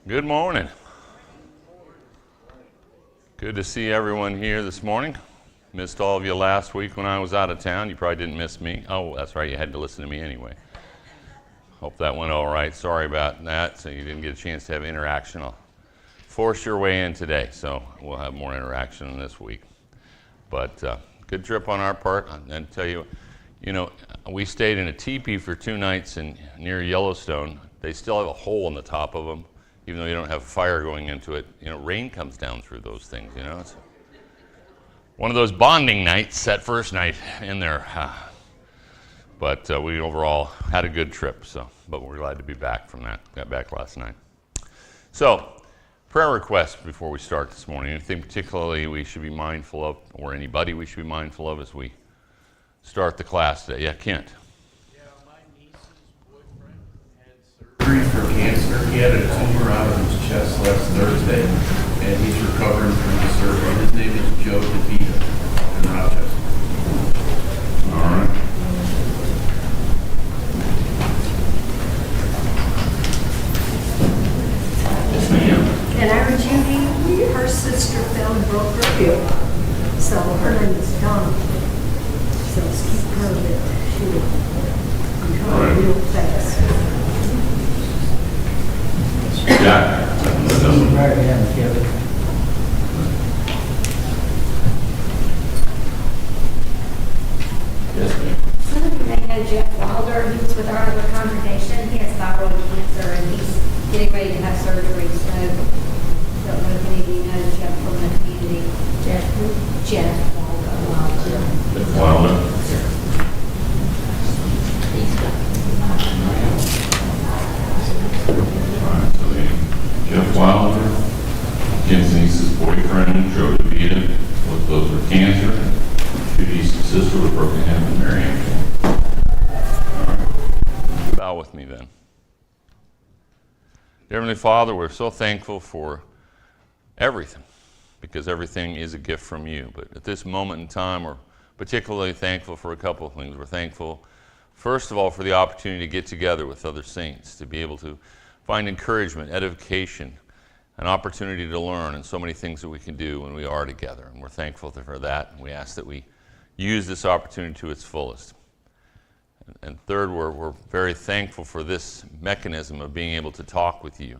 Good morning. Good to see everyone here this morning. Missed all of you last week when I was out of town. You probably didn't miss me. Oh, that's right, you had to listen to me anyway. Hope that went all right. Sorry about that, so you didn't get a chance to have interaction. I'll force your way in today, so we'll have more interaction this week. But good trip on our part. And tell you, we stayed in a teepee for 2 nights near Yellowstone. They still have a hole in the top of them. Even though you don't have fire going into it, rain comes down through those things, It's one of those bonding nights, that first night in there. But we overall had a good trip, but we're glad to be back from that. Got back last night. So, prayer requests before we start this morning. Anything particularly we should be mindful of, or anybody we should be mindful of as we start the class today? Yeah, Kent. For cancer. He had a tumor out of his chest last Thursday, and he's recovering from the surgery. His name is Joe DeVita in Rochester. All right. Yes, ma'am. And our Judy, her sister fell and broke her hip. So her name is Donna. So let's keep her that she will recover real fast. Yeah. Yes, ma'am. Some of you may know Jeff Wilder. He was with our other congregation. He has thyroid cancer and he's getting ready to have surgery. So don't know if any of you know Jeff from the community. Jeff Wilder. Jeff Wilder. Jeff Wilder, Ken's niece's boyfriend, Joe DeVita, both those with cancer, and Judy's sister with broken hip, and Mary Ann. All right. Bow with me then. Dear Heavenly Father, we're so thankful for everything, because everything is a gift from you. But at this moment in time, we're particularly thankful for a couple of things. We're thankful, first of all, for the opportunity to get together with other saints, to be able to find encouragement, edification, an opportunity to learn, and so many things that we can do when we are together. And we're thankful for that. And we ask that we use this opportunity to its fullest. And third, we're very thankful for this mechanism of being able to talk with you,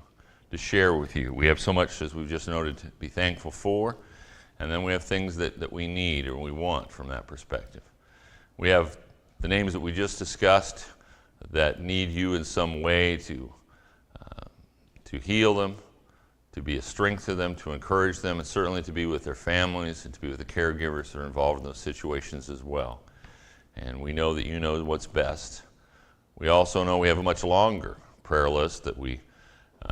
to share with you. We have so much, as we've just noted, to be thankful for. And then we have things that we need or we want from that perspective. We have the names that we just discussed that need you in some way to heal them, to be a strength to them, to encourage them, and certainly to be with their families and to be with the caregivers that are involved in those situations as well. And we know that you know what's best. We also know we have a much longer prayer list that we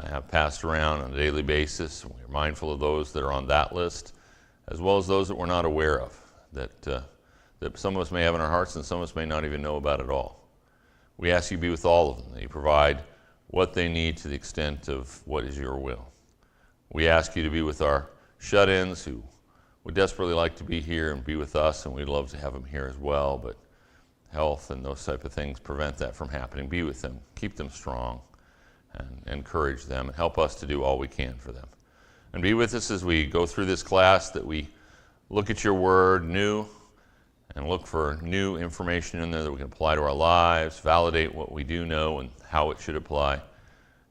have passed around on a daily basis. We're mindful of those that are on that list, as well as those that we're not aware of, that some of us may have in our hearts and some of us may not even know about at all. We ask you to be with all of them, that you provide what they need to the extent of what is your will. We ask you to be with our shut-ins who would desperately like to be here and be with us, and we'd love to have them here as well, but health and those type of things prevent that from happening. Be with them, keep them strong, and encourage them, and help us to do all we can for them. And be with us as we go through this class, that we look at your word new, and look for new information in there that we can apply to our lives, validate what we do know and how it should apply,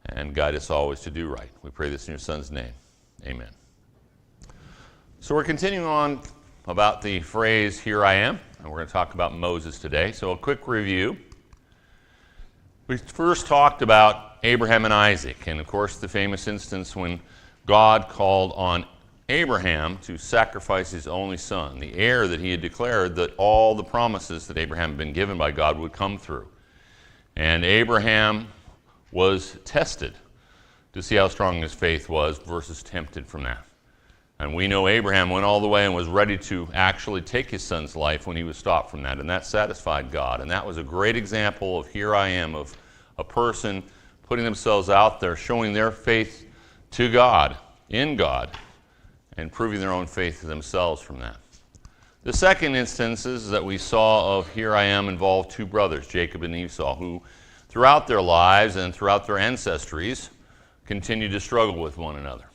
and guide us always to do right. We pray this in your Son's name. Amen. So we're continuing on about the phrase, "Here I am," and we're going to talk about Moses today. So a quick review. We first talked about Abraham and Isaac, and of course the famous instance when God called on Abraham to sacrifice his only son, the heir that he had declared that all the promises that Abraham had been given by God would come through. And Abraham was tested to see how strong his faith was versus tempted from that. And we know Abraham went all the way and was ready to actually take his son's life when he was stopped from that, and that satisfied God. And that was a great example of here I am, of a person putting themselves out there, showing their faith to God, in God, and proving their own faith to themselves from that. The second instances that we saw of here I am involved 2 brothers, Jacob and Esau, who throughout their lives and throughout their ancestries continue to struggle with one another.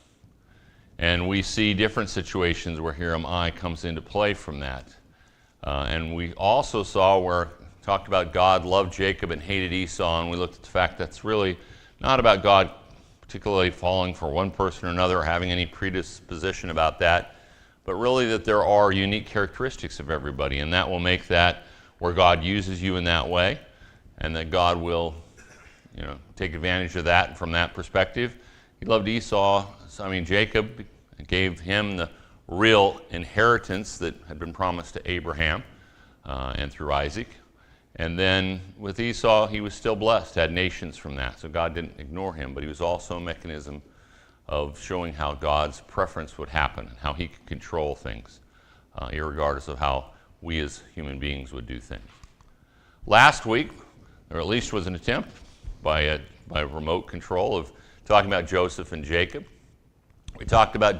And we see different situations where here am I comes into play from that. And we also saw where talked about God loved Jacob and hated Esau, and we looked at the fact that's really not about God particularly falling for one person or another or having any predisposition about that, but really that there are unique characteristics of everybody, and that will make that where God uses you in that way, and that God will, take advantage of that from that perspective. He loved Esau. Jacob gave him the real inheritance that had been promised to Abraham and through Isaac. And then with Esau, he was still blessed, had nations from that. So God didn't ignore him, but he was also a mechanism of showing how God's preference would happen and how he could control things, irregardless of how we as human beings would do things. Last week, or at least was an attempt by remote control of talking about Joseph and Jacob. We talked about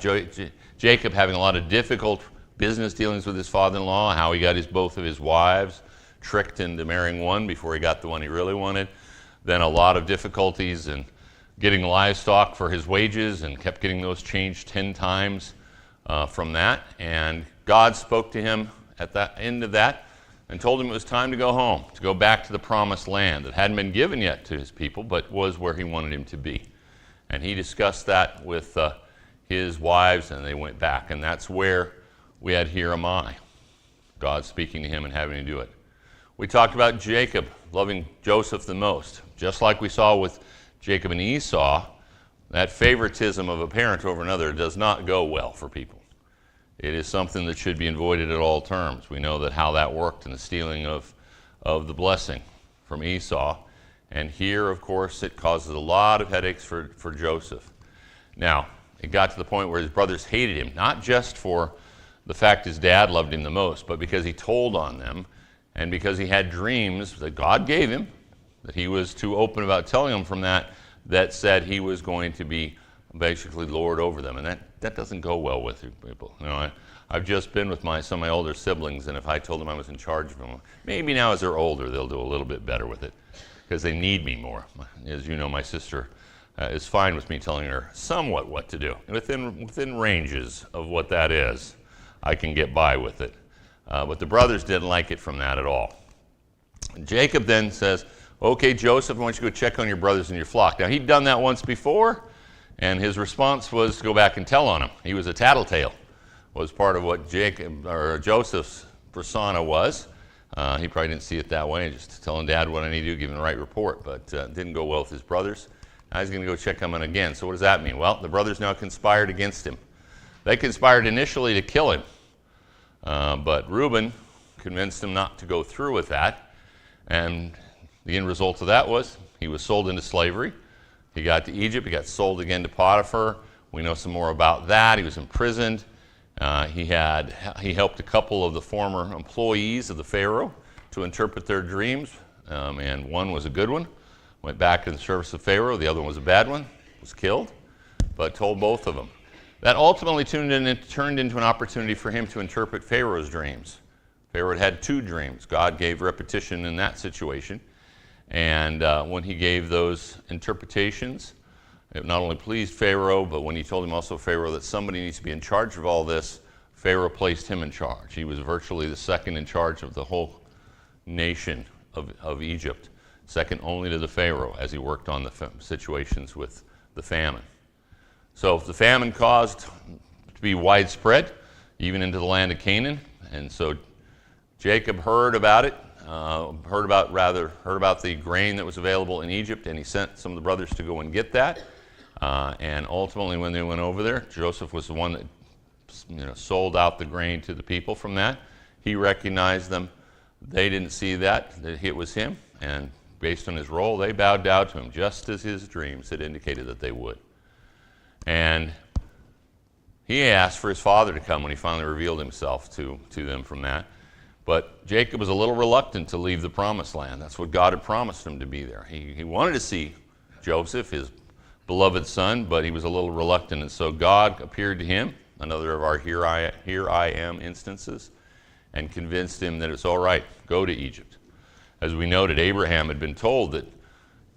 Jacob having a lot of difficult business dealings with his father-in-law, how he got both of his wives tricked into marrying one before he got the one he really wanted. Then a lot of difficulties in getting livestock for his wages and kept getting those changed 10 times from that. And God spoke to him at the end of that and told him it was time to go home, to go back to the promised land that hadn't been given yet to his people, but was where he wanted him to be. And he discussed that with his wives, and they went back. And that's where we had Here Am I, God speaking to him and having to do it. We talked about Jacob loving Joseph the most. Just like we saw with Jacob and Esau, that favoritism of a parent over another does not go well for people. It is something that should be avoided at all terms. We know that how that worked in the stealing of the blessing from Esau. And here, of course, it causes a lot of headaches for Joseph. Now, it got to the point where his brothers hated him, not just for the fact his dad loved him the most, but because he told on them, and because he had dreams that God gave him, that he was too open about telling them from that said he was going to be basically lord over them. And that doesn't go well with people. I've just been with some of my older siblings, and if I told them I was in charge of them, maybe now as they're older, they'll do a little bit better with it because they need me more. As you know, my sister is fine with me telling her somewhat what to do. Within ranges of what that is, I can get by with it. But the brothers didn't like it from that at all. Jacob then says, okay, Joseph, I want you to go check on your brothers and your flock. Now, he'd done that once before, and his response was to go back and tell on him. He was a tattletale, was part of what Joseph's persona was. He probably didn't see it that way, just telling Dad what I need to do, giving the right report, but didn't go well with his brothers. Now he's going to go check on him again. So what does that mean? Well, the brothers now conspired against him. They conspired initially to kill him. But Reuben convinced him not to go through with that, and the end result of that was he was sold into slavery. He got to Egypt. He got sold again to Potiphar. We know some more about that. He was imprisoned. He helped a couple of the former employees of the Pharaoh to interpret their dreams, and one was a good one. Went back in the service of Pharaoh. The other one was a bad one. Was killed, but told both of them. That ultimately turned into an opportunity for him to interpret Pharaoh's dreams. Pharaoh had 2 dreams. God gave repetition in that situation. And when he gave those interpretations, it not only pleased Pharaoh, but when he told him also, Pharaoh, that somebody needs to be in charge of all this, Pharaoh placed him in charge. He was virtually the second in charge of the whole nation of Egypt, second only to the Pharaoh as he worked on the situations with the famine. So the famine caused to be widespread, even into the land of Canaan. And so Jacob heard about it, heard about the grain that was available in Egypt, and he sent some of the brothers to go and get that. And ultimately, when they went over there, Joseph was the one that sold out the grain to the people from that. He recognized them. They didn't see that it was him. And based on his role, they bowed down to him, just as his dreams had indicated that they would. And he asked for his father to come when he finally revealed himself to them from that. But Jacob was a little reluctant to leave the promised land. That's what God had promised him to be there. He wanted to see Joseph, his beloved son, but he was a little reluctant. And so God appeared to him, another of our here I am instances, and convinced him that it's all right, go to Egypt. As we noted, Abraham had been told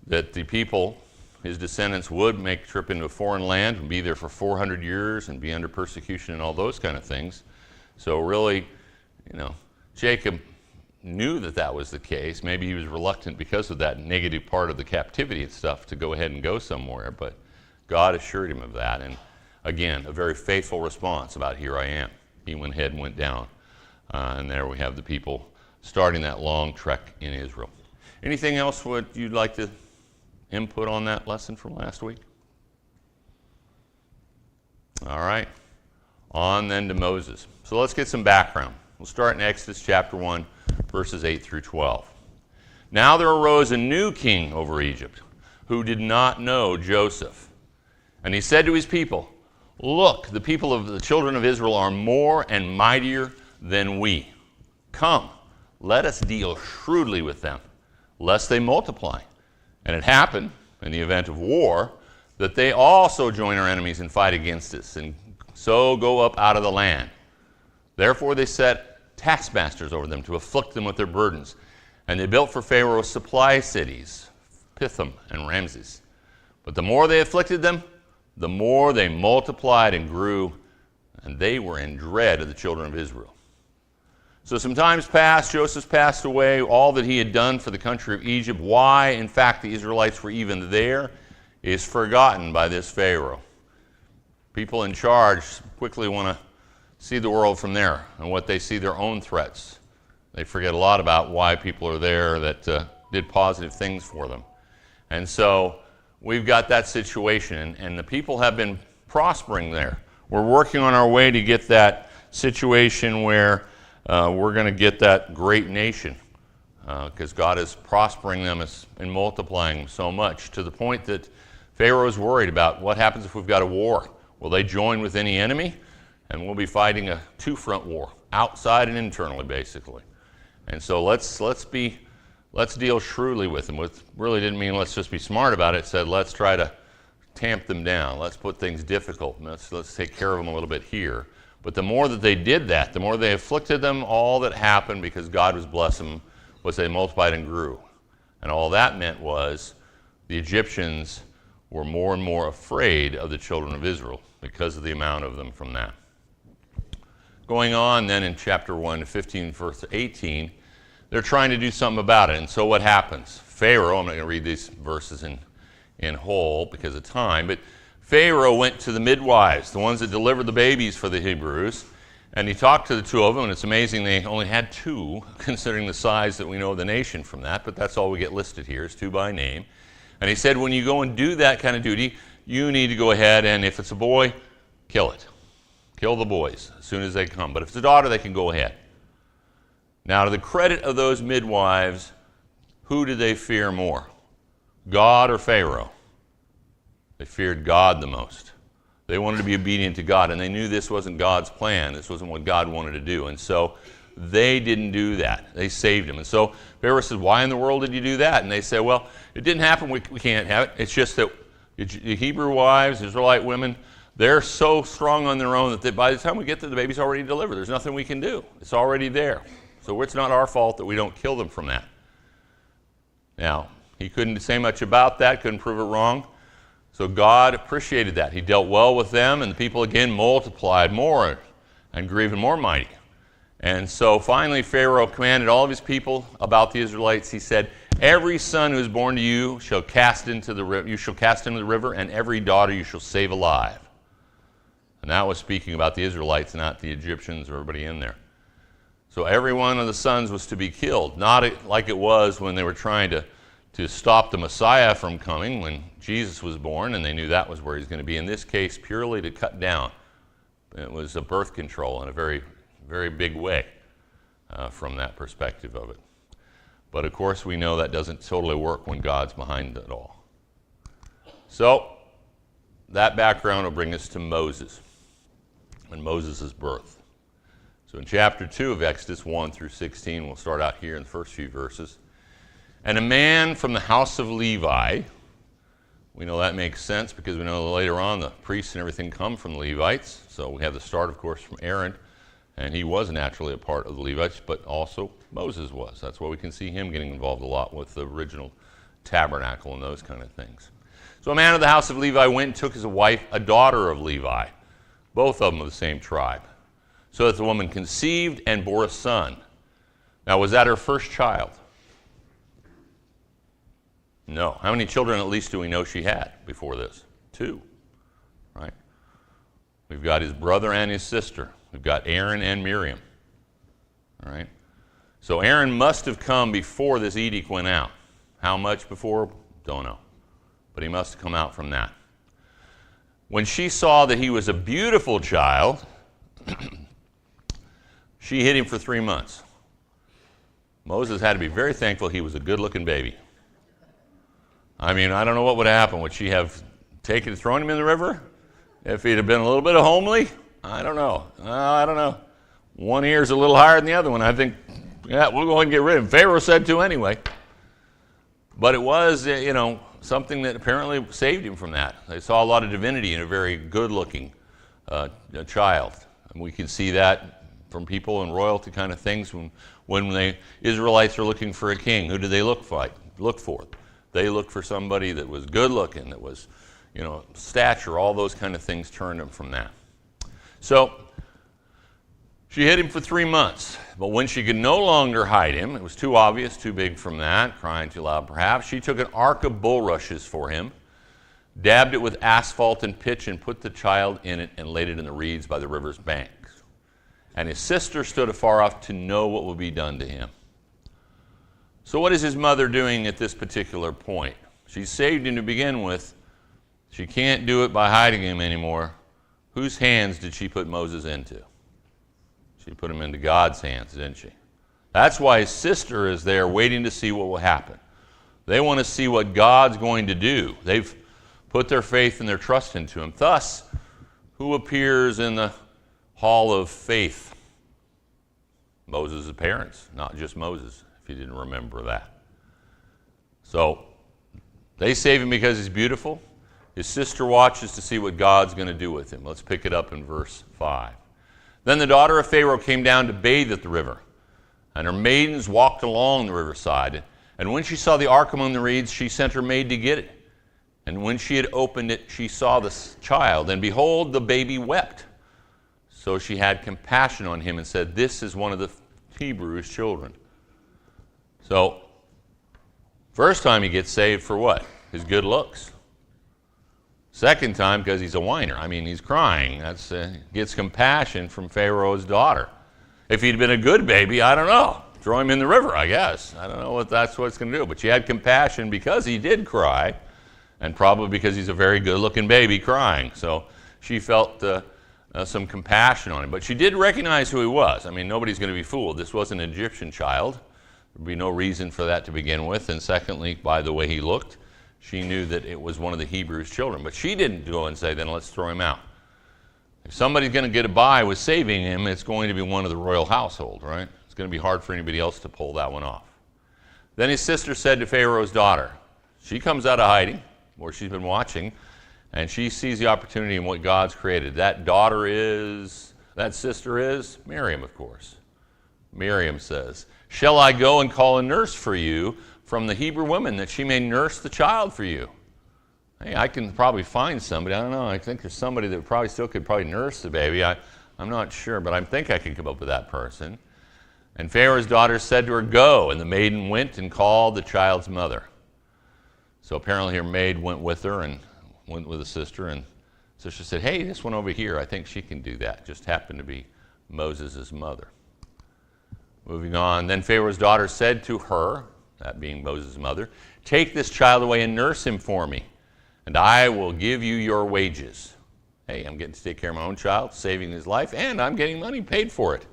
that the people his descendants would make a trip into a foreign land and be there for 400 years and be under persecution and all those kind of things. So really, Jacob knew that that was the case. Maybe he was reluctant because of that negative part of the captivity and stuff to go ahead and go somewhere, but God assured him of that. And again, a very faithful response about here I am. He went ahead and went down. And there we have the people starting that long trek in Israel. Anything else you'd like to input on that lesson from last week? All right. On then to Moses. So let's get some background. We'll start in Exodus chapter 1, verses 8 through 12. Now there arose a new king over Egypt who did not know Joseph. And he said to his people, "Look, the people of the children of Israel are more and mightier than we. Come, let us deal shrewdly with them, lest they multiply." And it happened, in the event of war, that they also join our enemies and fight against us, and so go up out of the land. Therefore they set taskmasters over them to afflict them with their burdens. And they built for Pharaoh supply cities, Pithom and Ramses. But the more they afflicted them, the more they multiplied and grew, and they were in dread of the children of Israel. So some times passed, Joseph passed away, all that he had done for the country of Egypt, why, in fact, the Israelites were even there, is forgotten by this Pharaoh. People in charge quickly want to see the world from there and what they see their own threats. They forget a lot about why people are there that did positive things for them. And so we've got that situation, and the people have been prospering there. We're working on our way to get that situation where we're going to get that great nation because God is prospering them and multiplying them so much to the point that Pharaoh is worried about what happens if we've got a war. Will they join with any enemy? And we'll be fighting a two-front war, outside and internally, basically. And so let's deal shrewdly with them. It really didn't mean let's just be smart about it. It said let's try to tamp them down. Let's put things difficult. Let's take care of them a little bit here. But the more that they did that, the more they afflicted them, all that happened because God was blessing them was they multiplied and grew. And all that meant was the Egyptians were more and more afraid of the children of Israel because of the amount of them from that. Going on then in chapter 1 to 15, verse 18, they're trying to do something about it. And so what happens? Pharaoh, I'm not going to read these verses in whole because of time, but Pharaoh went to the midwives, the ones that delivered the babies for the Hebrews, and he talked to the two of them, and it's amazing they only had two, considering the size that we know of the nation from that, but that's all we get listed here is two by name. And he said, when you go and do that kind of duty, you need to go ahead, and if it's a boy, kill it. Kill the boys as soon as they come. But if it's a daughter, they can go ahead. Now, to the credit of those midwives, who did they fear more? God or Pharaoh? They feared God the most. They wanted to be obedient to God, and they knew this wasn't God's plan. This wasn't what God wanted to do. And so they didn't do that. They saved him. And so Pharaoh said, why in the world did you do that? And they said, well, it didn't happen. We can't have it. It's just that the Hebrew wives, Israelite women, they're so strong on their own that by the time we get there, the baby's already delivered. There's nothing we can do. It's already there. So it's not our fault that we don't kill them from that. Now, he couldn't say much about that, couldn't prove it wrong. So God appreciated that. He dealt well with them, and the people again multiplied more and grew even more mighty. And so finally Pharaoh commanded all of his people about the Israelites. He said, every son who is born to you shall cast into the river. You shall cast into the river, and every daughter you shall save alive. And that was speaking about the Israelites, not the Egyptians or everybody in there. So every one of the sons was to be killed, not like it was when they were trying to stop the Messiah from coming when Jesus was born, and they knew that was where he's going to be. In this case, purely to cut down. It was a birth control in a very, very big way from that perspective of it. But of course, we know that doesn't totally work when God's behind it all. So that background will bring us to Moses and Moses' birth. So in chapter 2 of Exodus 1 through 16, we'll start out here in the first few verses. And a man from the house of Levi, we know that makes sense because we know later on the priests and everything come from the Levites. So we have the start, of course, from Aaron, and he was naturally a part of the Levites, but also Moses was. That's why we can see him getting involved a lot with the original tabernacle and those kind of things. So a man of the house of Levi went and took as a wife a daughter of Levi, both of them of the same tribe, so that the woman conceived and bore a son. Now, was that her first child? No. How many children at least do we know she had before this? 2, right? We've got his brother and his sister. We've got Aaron and Miriam, all right? So Aaron must have come before this edict went out. How much before? Don't know. But he must have come out from that. When she saw that he was a beautiful child, she hid him for 3 months. Moses had to be very thankful he was a good-looking baby. I mean, I don't know what would happen. Would she have taken and thrown him in the river? If he'd have been a little bit homely? I don't know. I don't know. One ear's a little higher than the other one. I think, yeah, we'll go ahead and get rid of him. Pharaoh said to anyway. But it was, something that apparently saved him from that. They saw a lot of divinity in a very good-looking child. And we can see that from people in royalty kind of things. When the Israelites are looking for a king, who do they look for? They looked for somebody that was good-looking, that was, stature, all those kind of things turned them from that. So she hid him for 3 months. But when she could no longer hide him, it was too obvious, too big from that, crying too loud perhaps, she took an ark of bulrushes for him, dabbed it with asphalt and pitch, and put the child in it and laid it in the reeds by the river's banks. And his sister stood afar off to know what would be done to him. So what is his mother doing at this particular point? She saved him to begin with. She can't do it by hiding him anymore. Whose hands did she put Moses into? She put him into God's hands, didn't she? That's why his sister is there waiting to see what will happen. They want to see what God's going to do. They've put their faith and their trust into him. Thus, who appears in the hall of faith? Moses' parents, not just Moses, if you didn't remember that. So they save him because he's beautiful. His sister watches to see what God's going to do with him. Let's pick it up in verse 5. Then the daughter of Pharaoh came down to bathe at the river, and her maidens walked along the riverside. And when she saw the ark among the reeds, she sent her maid to get it. And when she had opened it, she saw the child, and behold, the baby wept. So she had compassion on him and said, "This is one of the Hebrews' children." So, first time he gets saved for what? His good looks. Second time because he's a whiner. I mean, he's crying. That's gets compassion from Pharaoh's daughter. If he'd been a good baby, I don't know. Throw him in the river, I guess. I don't know what that's what it's going to do. But she had compassion because he did cry, and probably because he's a very good-looking baby crying. So she felt some compassion on him. But she did recognize who he was. I mean, nobody's going to be fooled. This was an Egyptian child. There'd be no reason for that to begin with. And secondly, by the way he looked, she knew that it was one of the Hebrews' children. But she didn't go and say, then let's throw him out. If somebody's going to get by with saving him, it's going to be one of the royal household, right? It's going to be hard for anybody else to pull that one off. Then his sister said to Pharaoh's daughter, she comes out of hiding, where she's been watching, and she sees the opportunity in what God's created. That sister is Miriam, of course. Miriam says, "Shall I go and call a nurse for you from the Hebrew women, that she may nurse the child for you?" Hey, I can probably find somebody. I don't know. I think there's somebody that probably still could probably nurse the baby. I'm not sure, but I think I can come up with that person. And Pharaoh's daughter said to her, "Go." And the maiden went and called the child's mother. So apparently her maid went with her and went with the sister. And sister said, "Hey, this one over here, I think she can do that." Just happened to be Moses' mother. Moving on. Then Pharaoh's daughter said to her, that being Moses' mother, "Take this child away and nurse him for me, and I will give you your wages." Hey, I'm getting to take care of my own child, saving his life, and I'm getting money paid for it.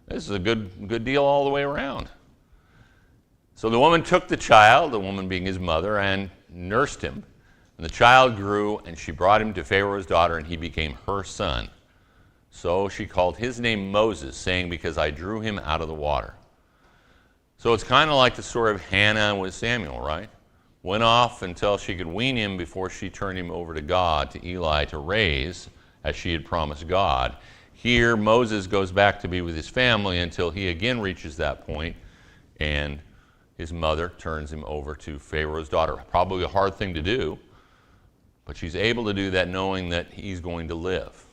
This is a good deal all the way around. So the woman took the child, the woman being his mother, and nursed him. And the child grew, and she brought him to Pharaoh's daughter, and he became her son. So she called his name Moses, saying, "Because I drew him out of the water." So it's kind of like the story of Hannah with Samuel, right? Went off until she could wean him before she turned him over to God, to Eli, to raise, as she had promised God. Here, Moses goes back to be with his family until he again reaches that point, and his mother turns him over to Pharaoh's daughter. Probably a hard thing to do, But she's able to do that knowing that he's going to live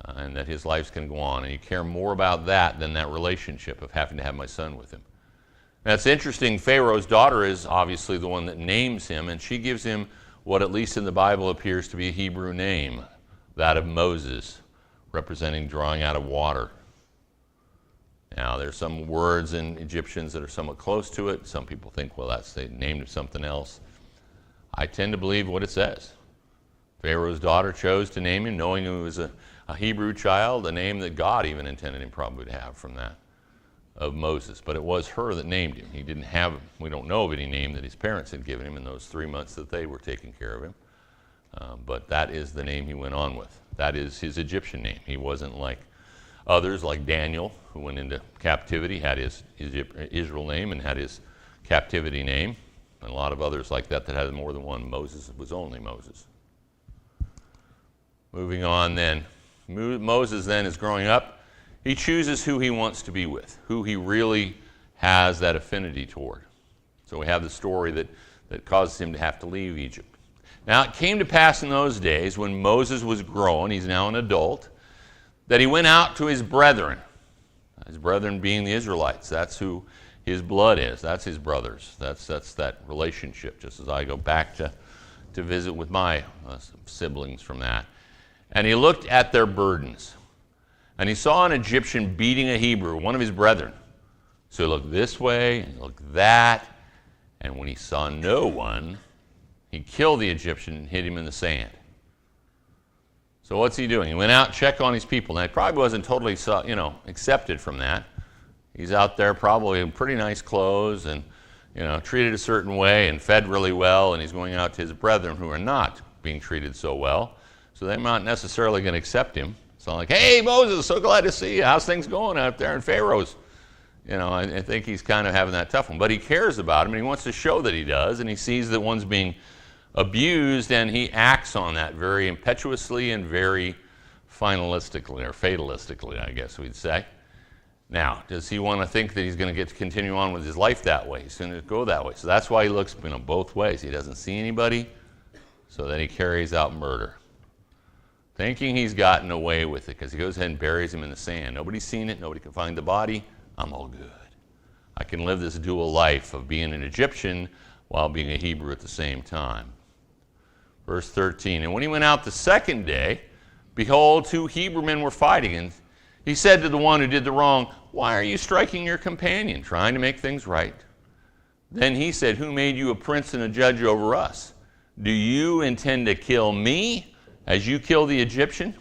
and that his life's going to go on. And you care more about that than that relationship of having to have my son with him. Now, it's interesting. Pharaoh's daughter is obviously the one that names him, and she gives him what, at least in the Bible, appears to be a Hebrew name, that of Moses, representing drawing out of water. Now, there's some words in Egyptians that are somewhat close to it. Some people think, well, that's the name of something else. I tend to believe what it says. Pharaoh's daughter chose to name him, knowing he was a Hebrew child, a name that God even intended him probably to have from that, of Moses. But it was her that named him. He didn't have, we don't know of any name that his parents had given him in those 3 months that they were taking care of him. But that is the name he went on with. That is his Egyptian name. He wasn't like others, like Daniel, who went into captivity, had his Israel name and had his captivity name. And a lot of others like that had more than one. Moses was only Moses. Moving on then. Moses then is growing up. He chooses who he wants to be with, who he really has that affinity toward. So we have the story that causes him to have to leave Egypt. Now, it came to pass in those days when Moses was grown, he's now an adult, that he went out to his brethren being the Israelites. That's who his blood is. That's his brothers. That's that relationship, just as I go back to visit with my siblings from that. And he looked at their burdens. And he saw an Egyptian beating a Hebrew, one of his brethren. So he looked this way, and he looked that, and when he saw no one, he killed the Egyptian and hid him in the sand. So what's he doing? He went out, checked on his people. Now, he probably wasn't totally, accepted from that. He's out there probably in pretty nice clothes and, treated a certain way and fed really well, and he's going out to his brethren who are not being treated so well. So they're not necessarily going to accept him. It's not like, hey, Moses, so glad to see you. How's things going out there in Pharaoh's? I think he's kind of having that tough one. But he cares about him, and he wants to show that he does, and he sees that one's being abused, and he acts on that very impetuously and very finalistically, or fatalistically, I guess we'd say. Now, does he want to think that he's going to get to continue on with his life that way? He's going to go that way. So that's why he looks both ways. He doesn't see anybody, so then he carries out murder, thinking he's gotten away with it because he goes ahead and buries him in the sand. Nobody's seen it. Nobody can find the body. I'm all good. I can live this dual life of being an Egyptian while being a Hebrew at the same time. Verse 13, and when he went out the second day, behold, 2 Hebrew men were fighting, and he said to the one who did the wrong, why are you striking your companion, trying to make things right? Then he said, who made you a prince and a judge over us? Do you intend to kill me as you kill the Egyptian?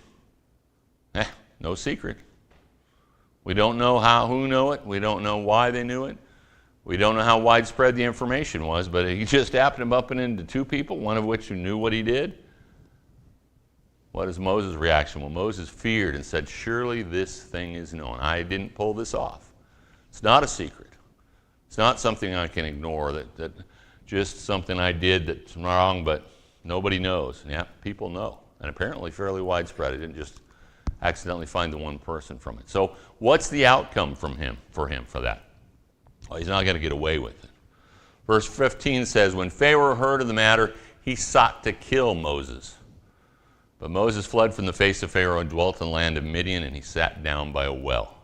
No secret. We don't know who knew it. We don't know why they knew it. We don't know how widespread the information was, but he just happened to bump into 2 people, one of which who knew what he did. What is Moses' reaction? Well, Moses feared and said, surely this thing is known. I didn't pull this off. It's not a secret. It's not something I can ignore, that just something I did that's wrong, but nobody knows. Yeah, people know. And apparently fairly widespread. I didn't just accidentally find the one person from it. So what's the outcome for that? Well, he's not going to get away with it. Verse 15 says, when Pharaoh heard of the matter, he sought to kill Moses. But Moses fled from the face of Pharaoh and dwelt in the land of Midian, and he sat down by a well.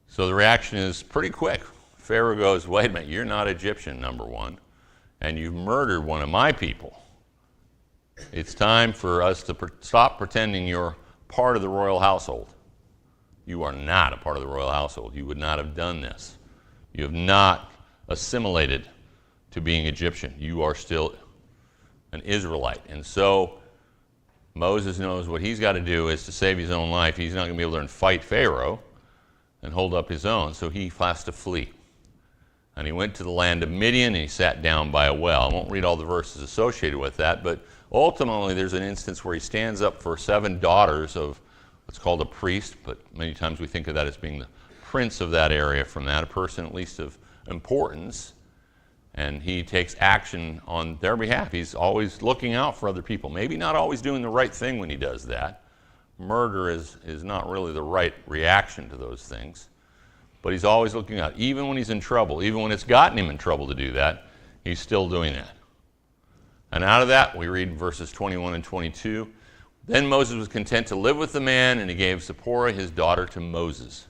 So the reaction is pretty quick. Pharaoh goes, wait a minute, you're not Egyptian, number one, and you've murdered one of my people. It's time for us to stop pretending you're part of the royal household. You are not a part of the royal household. You would not have done this. You have not assimilated to being Egyptian. You are still an Israelite. And so Moses knows what he's got to do is to save his own life. He's not going to be able to fight Pharaoh and hold up his own, so he has to flee. And he went to the land of Midian, and he sat down by a well. I won't read all the verses associated with that, but ultimately there's an instance where he stands up for 7 daughters of what's called a priest, but many times we think of that as being the prince of that area from that, a person at least of importance, and he takes action on their behalf. He's always looking out for other people, maybe not always doing the right thing when he does that. Murder is not really the right reaction to those things, but he's always looking out. Even when he's in trouble, even when it's gotten him in trouble to do that, he's still doing that. And out of that, we read in verses 21 and 22, then Moses was content to live with the man, and he gave Zipporah his daughter to Moses.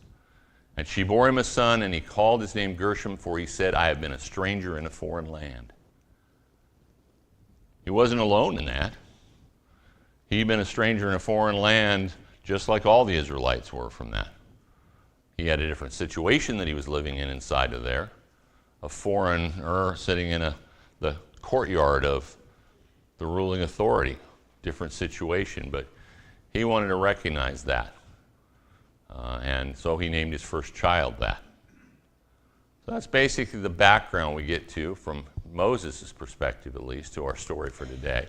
And she bore him a son, and he called his name Gershom, for he said, I have been a stranger in a foreign land. He wasn't alone in that. He'd been a stranger in a foreign land just like all the Israelites were from that. He had a different situation that he was living in inside of there, a foreigner sitting in the courtyard of the ruling authority, different situation, but he wanted to recognize that. And so he named his first child that. So that's basically the background we get to, from Moses' perspective at least, to our story for today.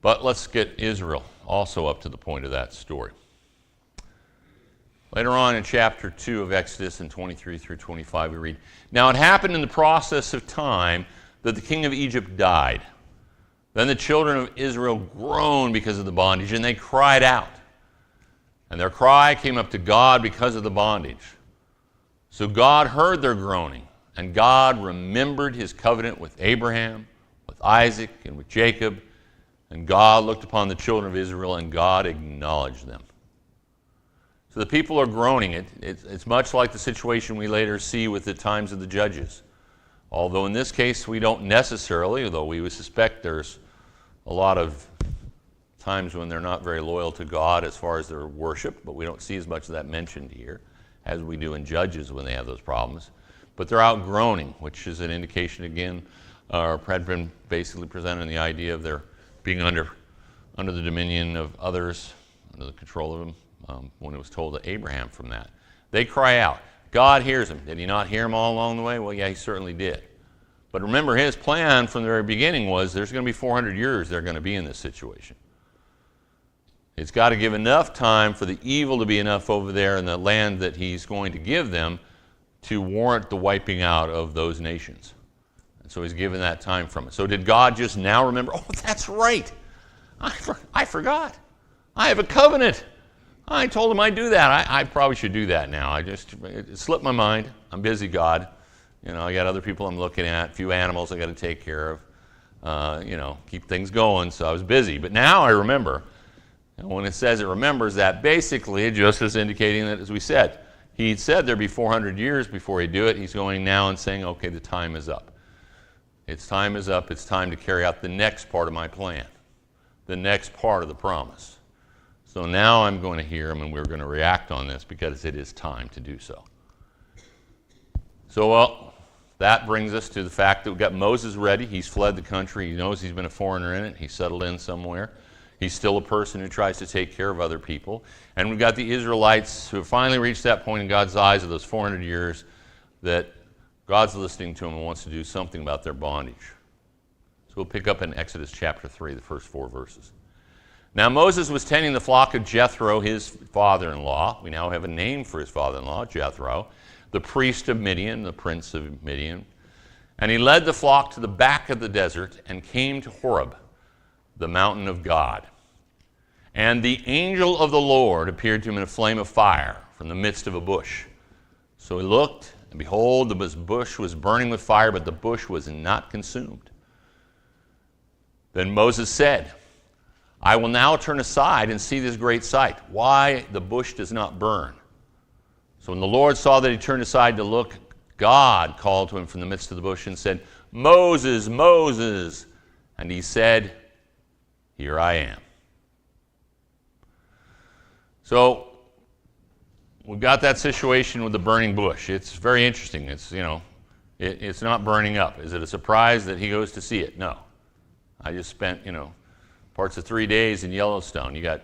But let's get Israel also up to the point of that story. Later on in chapter 2 of Exodus, in 23 through 25, we read, Now it happened in the process of time that the king of Egypt died. Then the children of Israel groaned because of the bondage, and they cried out. And their cry came up to God because of the bondage. So God heard their groaning, and God remembered his covenant with Abraham, with Isaac, and with Jacob. And God looked upon the children of Israel, and God acknowledged them. So the people are groaning. It's much like the situation we later see with the times of the judges. Although in this case we don't necessarily, although we would suspect there's a lot of times when they're not very loyal to God as far as their worship, but we don't see as much of that mentioned here as we do in Judges when they have those problems. But they're out groaning, which is an indication again, or had been basically presented the idea of their being under the dominion of others, under the control of them, when it was told to Abraham from that. They cry out. God hears them. Did he not hear them all along the way? Well, yeah, he certainly did. But remember, his plan from the very beginning was there's going to be 400 years they're going to be in this situation. It's got to give enough time for the evil to be enough over there in the land that he's going to give them to warrant the wiping out of those nations. And so he's given that time from it. So did God just now remember, oh, that's right, I forgot. I have a covenant. I told him I'd do that. I probably should do that now. It slipped my mind. I'm busy, God. I got other people I'm looking at, a few animals I got to take care of, keep things going. So I was busy. But now I remember. And when it says it remembers that, basically it just is indicating that, as we said, he said there'd be 400 years before he'd do it. He's going now and saying, okay, the time is up. Its time is up. It's time to carry out the next part of my plan, the next part of the promise. So now I'm going to hear him, and we're going to react on this because it is time to do so. So, well, that brings us to the fact that we've got Moses ready. He's fled the country. He knows he's been a foreigner in it. He's settled in somewhere. He's still a person who tries to take care of other people. And we've got the Israelites who have finally reached that point in God's eyes of those 400 years that God's listening to them and wants to do something about their bondage. So we'll pick up in Exodus chapter 3, the first 4 verses. Now Moses was tending the flock of Jethro, his father-in-law. We now have a name for his father-in-law, Jethro, the priest of Midian, the prince of Midian. And he led the flock to the back of the desert and came to Horeb, the mountain of God. And the angel of the Lord appeared to him in a flame of fire from the midst of a bush. So he looked, and behold, the bush was burning with fire, but the bush was not consumed. Then Moses said, I will now turn aside and see this great sight, why the bush does not burn. So when the Lord saw that he turned aside to look, God called to him from the midst of the bush and said, Moses, Moses. And he said, Here I am. So we've got that situation with the burning bush. It's very interesting. It's not burning up. Is it a surprise that he goes to see it? No. I just spent, parts of 3 days in Yellowstone. You got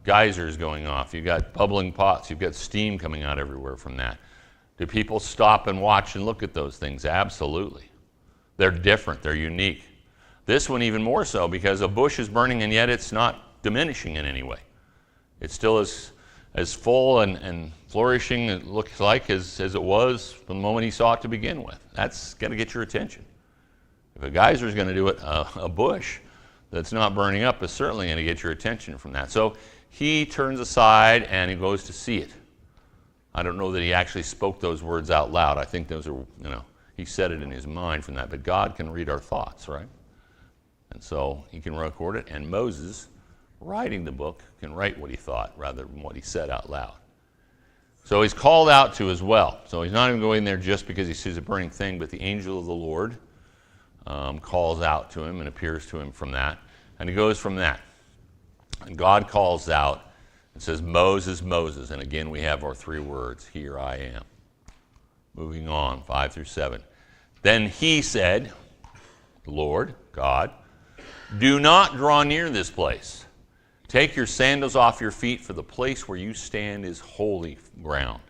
geysers going off. You got bubbling pots. You've got steam coming out everywhere from that. Do people stop and watch and look at those things? Absolutely. They're different. They're unique. This one even more so because a bush is burning and yet it's not diminishing in any way. It's still as full and flourishing, it looks like, as it was from the moment he saw it to begin with. That's got to get your attention. If a geyser is going to do it, a bush that's not burning up is certainly going to get your attention from that. So he turns aside and he goes to see it. I don't know that he actually spoke those words out loud. I think those are, He said it in his mind from that. But God can read our thoughts, right? And so he can record it. And Moses, writing the book, can write what he thought rather than what he said out loud. So he's called out to as well. So he's not even going there just because he sees a burning thing, but the angel of the Lord calls out to him and appears to him from that. And he goes from that. And God calls out and says, Moses, Moses. And again, we have our three words, here I am. Moving on, 5 through 7. Then he said, Lord, God, do not draw near this place. Take your sandals off your feet, for the place where you stand is holy ground.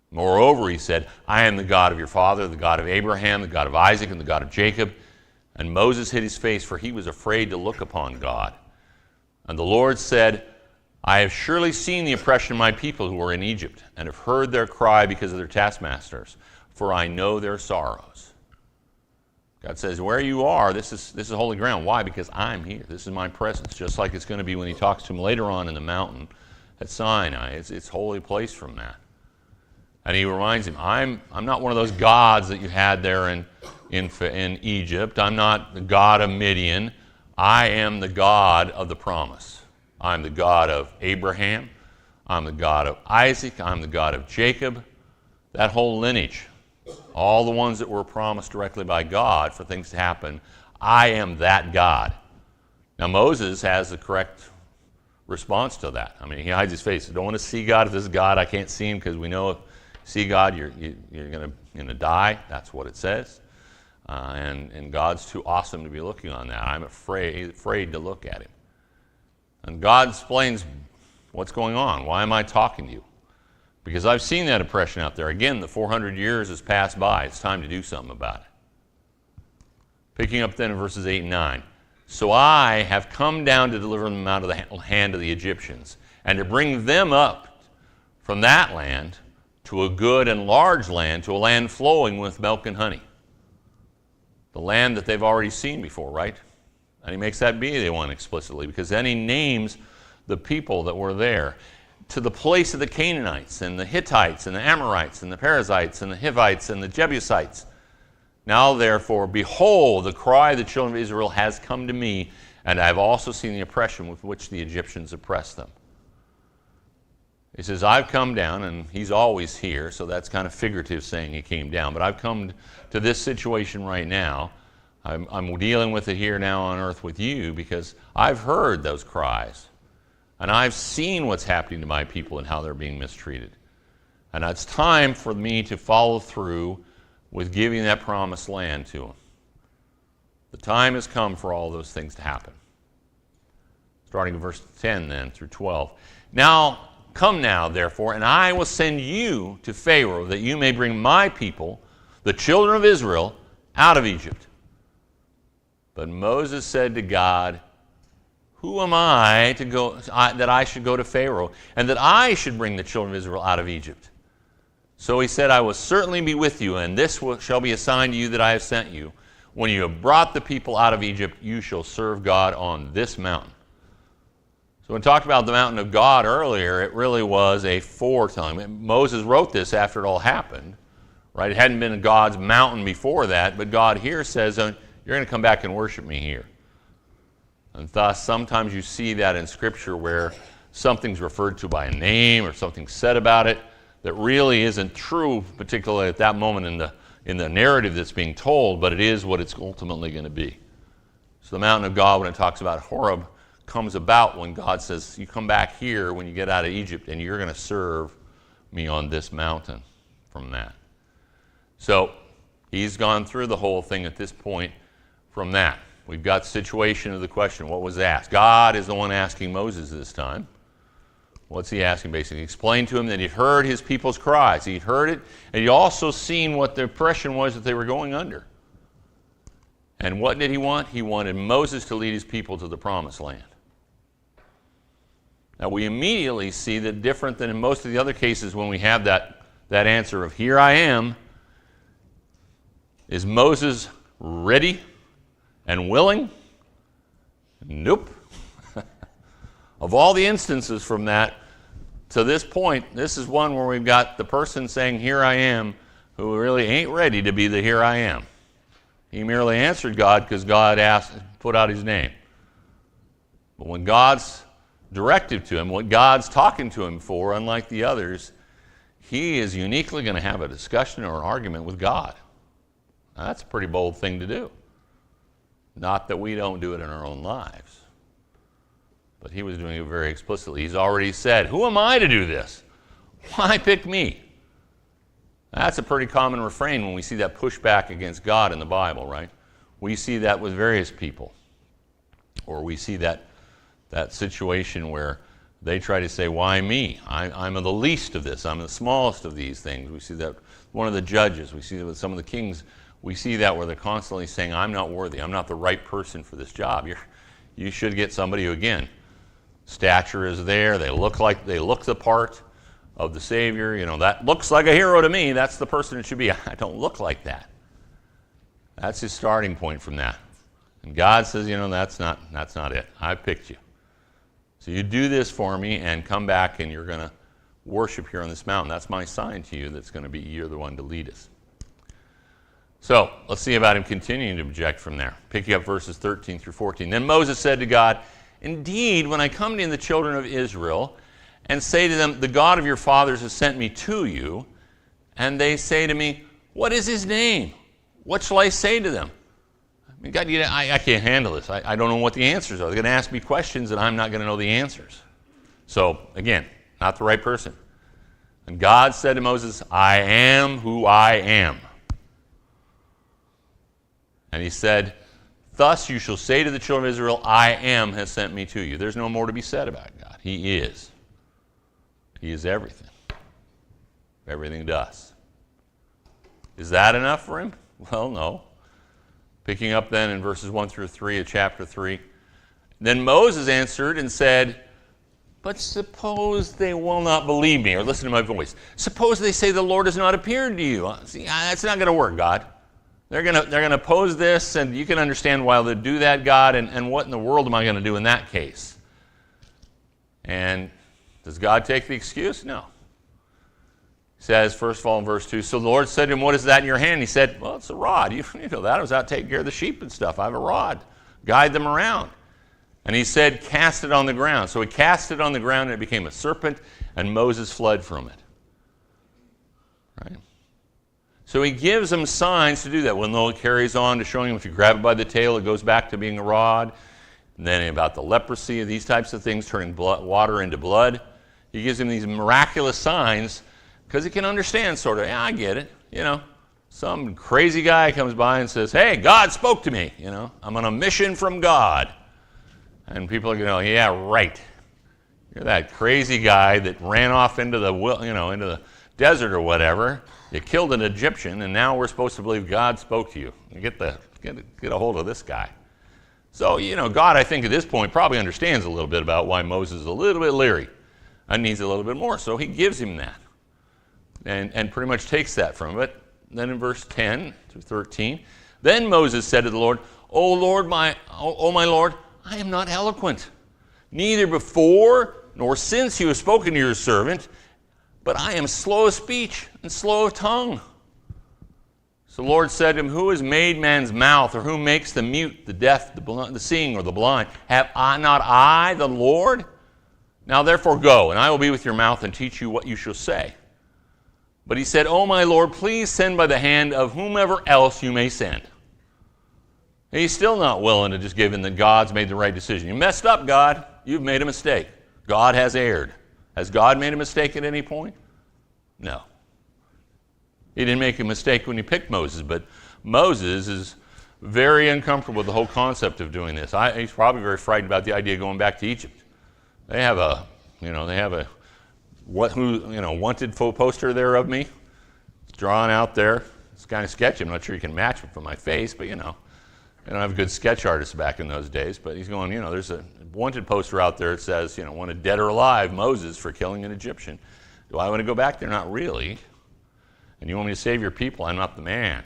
Moreover, he said, I am the God of your father, the God of Abraham, the God of Isaac, and the God of Jacob. And Moses hid his face, for he was afraid to look upon God. And the Lord said, I have surely seen the oppression of my people who are in Egypt, and have heard their cry because of their taskmasters, for I know their sorrows. God says, where you are, this is holy ground. Why? Because I'm here. This is my presence, just like it's going to be when he talks to him later on in the mountain at Sinai. It's holy place from that. And he reminds him, I'm not one of those gods that you had there in Egypt. I'm not the God of Midian. I am the God of the promise. I'm the God of Abraham. I'm the God of Isaac. I'm the God of Jacob. That whole lineage, all the ones that were promised directly by God for things to happen, I am that God. Now Moses has the correct response to that. I mean, he hides his face. I don't want to see God. If this is God, I can't see him, because we know if you see God, you're going to die. That's what it says. And God's too awesome to be looking on that. I'm afraid to look at him. And God explains what's going on. Why am I talking to you? Because I've seen that oppression out there. Again, the 400 years has passed by. It's time to do something about it. Picking up then in verses 8 and 9. So I have come down to deliver them out of the hand of the Egyptians, and to bring them up from that land to a good and large land, to a land flowing with milk and honey. The land that they've already seen before, right? And he makes that be the one explicitly, because then he names the people that were there. To the place of the Canaanites, and the Hittites, and the Amorites, and the Perizzites, and the Hivites, and the Jebusites. Now therefore, behold, the cry of the children of Israel has come to me, and I have also seen the oppression with which the Egyptians oppressed them. He says, I've come down, and he's always here, so that's kind of figurative saying he came down, but I've come to this situation right now. I'm dealing with it here now on earth with you, because I've heard those cries, and I've seen what's happening to my people and how they're being mistreated. And it's time for me to follow through with giving that promised land to them. The time has come for all those things to happen. Starting in verse 10 then through 12. Now, come now, therefore, and I will send you to Pharaoh, that you may bring my people, the children of Israel, out of Egypt. But Moses said to God, who am I to go, that I should go to Pharaoh, and that I should bring the children of Israel out of Egypt? So he said, I will certainly be with you, and this shall be a sign to you that I have sent you. When you have brought the people out of Egypt, you shall serve God on this mountain. So when we talked about the mountain of God earlier, it really was a foretelling. Moses wrote this after it all happened, right? It hadn't been God's mountain before that, but God here says, you're going to come back and worship me here. And thus, sometimes you see that in Scripture where something's referred to by a name or something said about it that really isn't true, particularly at that moment in the narrative that's being told, but it is what it's ultimately going to be. So the mountain of God, when it talks about Horeb, comes about when God says, you come back here when you get out of Egypt, and you're going to serve me on this mountain from that. So he's gone through the whole thing at this point from that. We've got the situation of the question, what was asked? God is the one asking Moses this time. What's he asking basically? Explain to him that he'd heard his people's cries. He'd heard it, and he'd also seen what the oppression was that they were going under. And what did he want? He wanted Moses to lead his people to the promised land. Now we immediately see that different than in most of the other cases when we have that answer of here I am, is Moses ready and willing? Nope. Of all the instances from that to this point, this is one where we've got the person saying, here I am. who really ain't ready to be the here I am. He merely answered God because God put out his name. But when God's directive to him, what God's talking to him for, unlike the others, he is uniquely going to have a discussion or an argument with God. Now, that's a pretty bold thing to do. Not that we don't do it in our own lives. But he was doing it very explicitly. He's already said, who am I to do this? Why pick me? That's a pretty common refrain when we see that pushback against God in the Bible, right? We see that with various people. Or we see that situation where they try to say, why me? I'm the least of this. I'm the smallest of these things. We see that one of the judges. We see that with some of the kings. We see that where they're constantly saying, I'm not worthy. I'm not the right person for this job. You should get somebody who, again, stature is there. They look the part of the Savior. You know, that looks like a hero to me. That's the person it should be. I don't look like that. That's his starting point from that. And God says, you know, that's not it. I picked you. So you do this for me and come back and you're going to worship here on this mountain. That's my sign to you that's going to be you're the one to lead us. So let's see about him continuing to object from there. Picking up verses 13 through 14. Then Moses said to God, indeed, when I come to the children of Israel and say to them, the God of your fathers has sent me to you, and they say to me, what is his name? What shall I say to them? I mean, God, I can't handle this. I don't know what the answers are. They're going to ask me questions and I'm not going to know the answers. So, again, not the right person. And God said to Moses, I am who I am. And he said, thus you shall say to the children of Israel, I am has sent me to you. There's no more to be said about God. He is. He is everything. Everything to us. Is that enough for him? Well, no. Picking up then in verses 1 through 3 of chapter 3. Then Moses answered and said, but suppose they will not believe me or listen to my voice. Suppose they say the Lord has not appeared to you. See, that's not going to work, God. They're going to pose this, and you can understand why they do that, God, and what in the world am I going to do in that case? And does God take the excuse? No. He says, first of all, in verse 2, so the Lord said to him, what is that in your hand? He said, well, it's a rod. You know that. I was out taking care of the sheep and stuff. I have a rod. Guide them around. And he said, cast it on the ground. So he cast it on the ground, and it became a serpent, and Moses fled from it. Right? So he gives them signs to do that. Well, no, it carries on to showing him if you grab it by the tail, it goes back to being a rod. And then about the leprosy, these types of things, turning water into blood. He gives him these miraculous signs because he can understand sort of, yeah, I get it. You know, some crazy guy comes by and says, hey, God spoke to me. You know, I'm on a mission from God. And people are going, yeah, right. You're that crazy guy that ran off into the, into the desert or whatever. You killed an Egyptian, and now we're supposed to believe God spoke to you. Get a hold of this guy. So, God, I think at this point probably understands a little bit about why Moses is a little bit leery and needs a little bit more. So he gives him that and pretty much takes that from him. But then in verse 10 to 13, then Moses said to the Lord, O my Lord, I am not eloquent, neither before nor since you have spoken to your servant, but I am slow of speech and slow of tongue. So the Lord said to him, who has made man's mouth, or who makes the mute, the deaf, the seeing, or the blind? Have not I, the Lord? Now therefore go, and I will be with your mouth and teach you what you shall say. But he said, O my Lord, please send by the hand of whomever else you may send. And he's still not willing to just give in that God's made the right decision. You messed up, God. You've made a mistake. God has erred. Has God made a mistake at any point? No. He didn't make a mistake when he picked Moses, but Moses is very uncomfortable with the whole concept of doing this. He's probably very frightened about the idea of going back to Egypt. They have a wanted poster there of me. It's drawn out there. It's kind of sketchy. I'm not sure you can match it from my face, but they don't have good sketch artists back in those days. But he's going, there's a wanted poster out there that says, wanted dead or alive, Moses for killing an Egyptian. Do I want to go back there? Not really. And you want me to save your people? I'm not the man.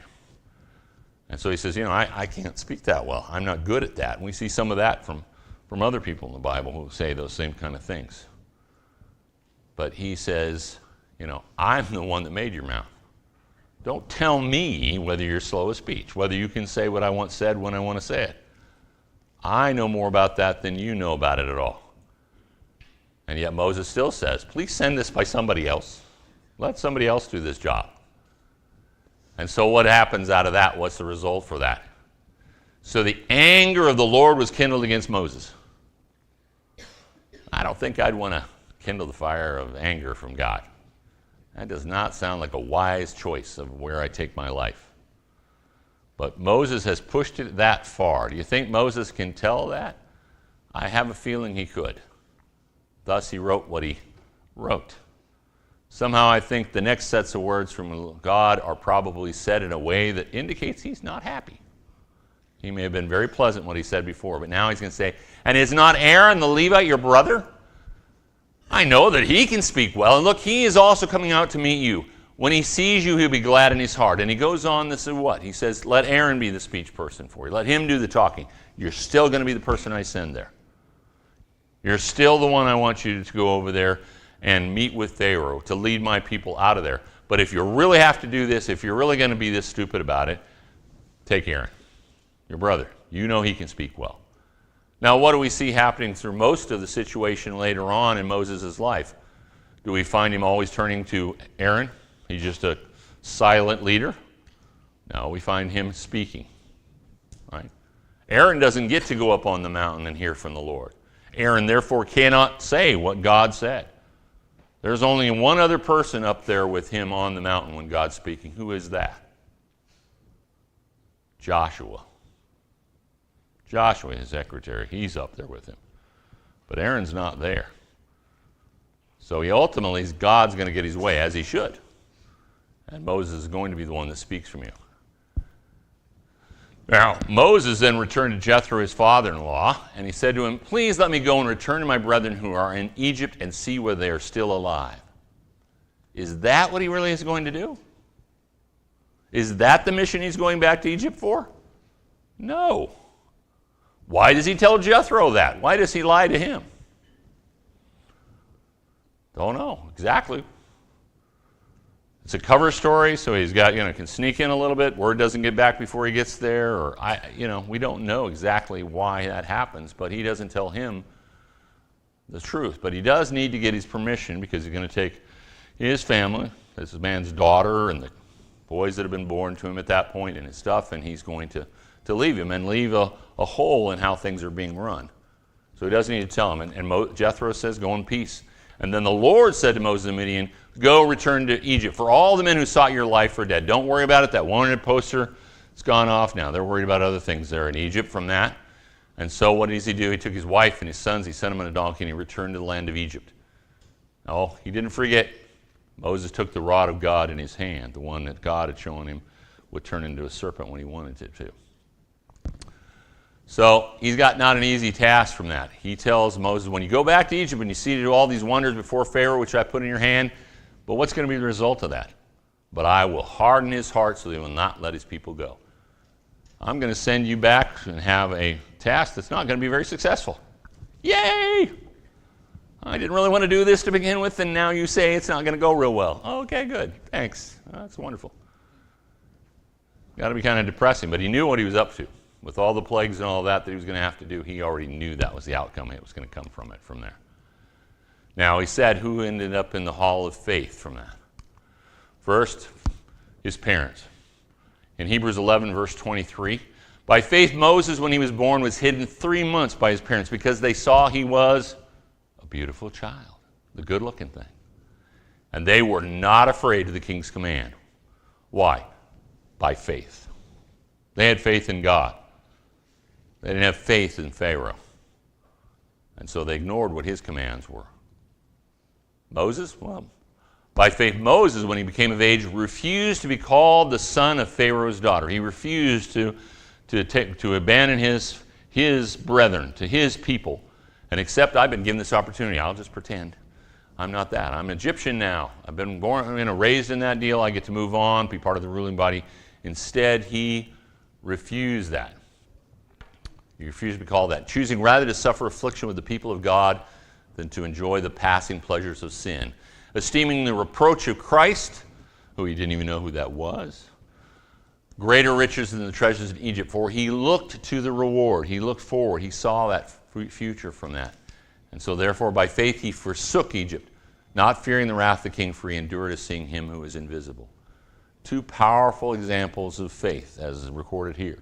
And so he says, I can't speak that well. I'm not good at that. And we see some of that from other people in the Bible who say those same kind of things. But he says, I'm the one that made your mouth. Don't tell me whether you're slow of speech, whether you can say what I want said when I want to say it. I know more about that than you know about it at all. And yet Moses still says, please send this by somebody else. Let somebody else do this job. And so what happens out of that? What's the result for that? So the anger of the Lord was kindled against Moses. I don't think I'd want to kindle the fire of anger from God. That does not sound like a wise choice of where I take my life. But Moses has pushed it that far. Do you think Moses can tell that? I have a feeling he could. Thus he wrote what he wrote. Somehow I think the next sets of words from God are probably said in a way that indicates he's not happy. He may have been very pleasant what he said before, but now he's going to say, and is not Aaron the Levite your brother? I know that he can speak well, and look, he is also coming out to meet you. When he sees you, he'll be glad in his heart. And he goes on to say what? He says, let Aaron be the speech person for you. Let him do the talking. You're still going to be the person I send there. You're still the one I want you to go over there and meet with Pharaoh to lead my people out of there. But if you really have to do this, if you're really going to be this stupid about it, take Aaron, your brother. You know he can speak well. Now, what do we see happening through most of the situation later on in Moses' life? Do we find him always turning to Aaron? He's just a silent leader? No, we find him speaking. Right? Aaron doesn't get to go up on the mountain and hear from the Lord. Aaron, therefore, cannot say what God said. There's only one other person up there with him on the mountain when God's speaking. Who is that? Joshua. Joshua, his secretary, he's up there with him. But Aaron's not there. So God's going to get his way, as he should. And Moses is going to be the one that speaks from you. Now, Moses then returned to Jethro, his father-in-law, and he said to him, please let me go and return to my brethren who are in Egypt and see whether they are still alive. Is that what he really is going to do? Is that the mission he's going back to Egypt for? No. Why does he tell Jethro that? Why does he lie to him? Don't know exactly. It's a cover story, so he's got, can sneak in a little bit. Word doesn't get back before he gets there, or we don't know exactly why that happens, but he doesn't tell him the truth. But he does need to get his permission because he's going to take his family, this man's daughter, and the boys that have been born to him at that point and his stuff, and he's going to leave him and leave a hole in how things are being run. So he doesn't need to tell him. And Jethro says, go in peace. And then the Lord said to Moses and Midian, go return to Egypt. For all the men who sought your life are dead. Don't worry about it. That wanted poster, it's gone off now. They're worried about other things there in Egypt from that. And so what does he do? He took his wife and his sons, he sent them on a donkey, and he returned to the land of Egypt. No, he didn't forget. Moses took the rod of God in his hand, the one that God had shown him would turn into a serpent when he wanted it to. So he's got not an easy task from that. He tells Moses, when you go back to Egypt and you see to do all these wonders before Pharaoh, which I put in your hand, but what's going to be the result of that? But I will harden his heart so that he will not let his people go. I'm going to send you back and have a task that's not going to be very successful. Yay! I didn't really want to do this to begin with, and now you say it's not going to go real well. Okay, good. Thanks. That's wonderful. Got to be kind of depressing, but he knew what he was up to. With all the plagues and all that he was going to have to do, he already knew that was the outcome. It was going to come from there. Now, he said who ended up in the hall of faith from that. First, his parents. In Hebrews 11, verse 23, by faith Moses, when he was born, was hidden 3 months by his parents because they saw he was a beautiful child, the good-looking thing. And they were not afraid of the king's command. Why? By faith. They had faith in God. They didn't have faith in Pharaoh. And so they ignored what his commands were. Moses, well, by faith Moses, when he became of age, refused to be called the son of Pharaoh's daughter. He refused to abandon his brethren, to his people, and accept, I've been given this opportunity. I'll just pretend. I'm not that. I'm Egyptian now. I've been born, raised in that deal. I get to move on, be part of the ruling body. Instead, he refused that. He refused to be called that, choosing rather to suffer affliction with the people of God than to enjoy the passing pleasures of sin, esteeming the reproach of Christ who he didn't even know who that was. Greater riches than the treasures in Egypt, for he looked to the reward. He looked forward. He saw that future from that. And so therefore by faith he forsook Egypt, not fearing the wrath of the king, for he endured as seeing him who is invisible. Two powerful examples of faith, as is recorded here.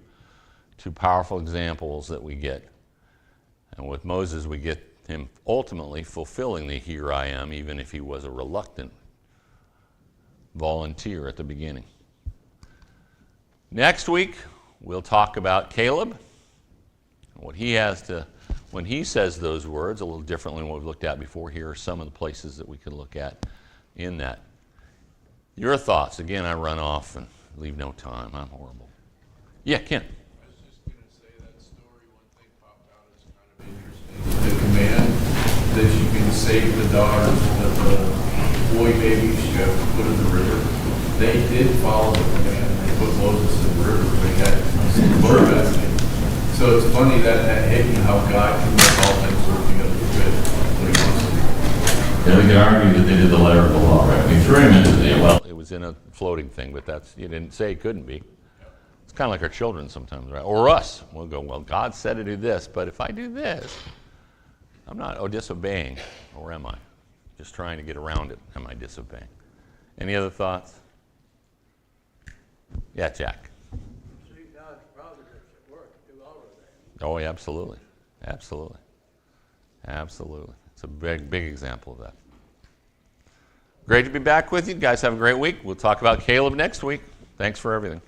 Two powerful examples that we get. And with Moses, we get him ultimately fulfilling the here I am, even if he was a reluctant volunteer at the beginning. Next week, we'll talk about Caleb. What he has to, when he says those words, a little differently than what we've looked at before. Here are some of the places that we could look at in that. Your thoughts. Again, I run off and leave no time. I'm horrible. Yeah, Ken. I was just going to say that story, one thing popped out as kind of interesting. The command that you can save the daughters of the boy babies you have to put in the river, they did follow the command. They put Moses in the river. They had some boat resting. So it's funny that hit me how God can make all things work together for good when he wants to. Yeah, we can argue that they did the letter of the law, right? We threw him into the, well, it was in a floating thing, but that's, you didn't say it couldn't be. It's kind of like our children sometimes, right? Or us. We'll go, well, God said to do this, but if I do this, I'm not disobeying, or am I? Just trying to get around it. Am I disobeying? Any other thoughts? Yeah, Jack. See God's providence at work through all of that. Oh, yeah, absolutely. Absolutely. Absolutely. It's a big, big example of that. Great to be back with you. Guys, have a great week. We'll talk about Caleb next week. Thanks for everything.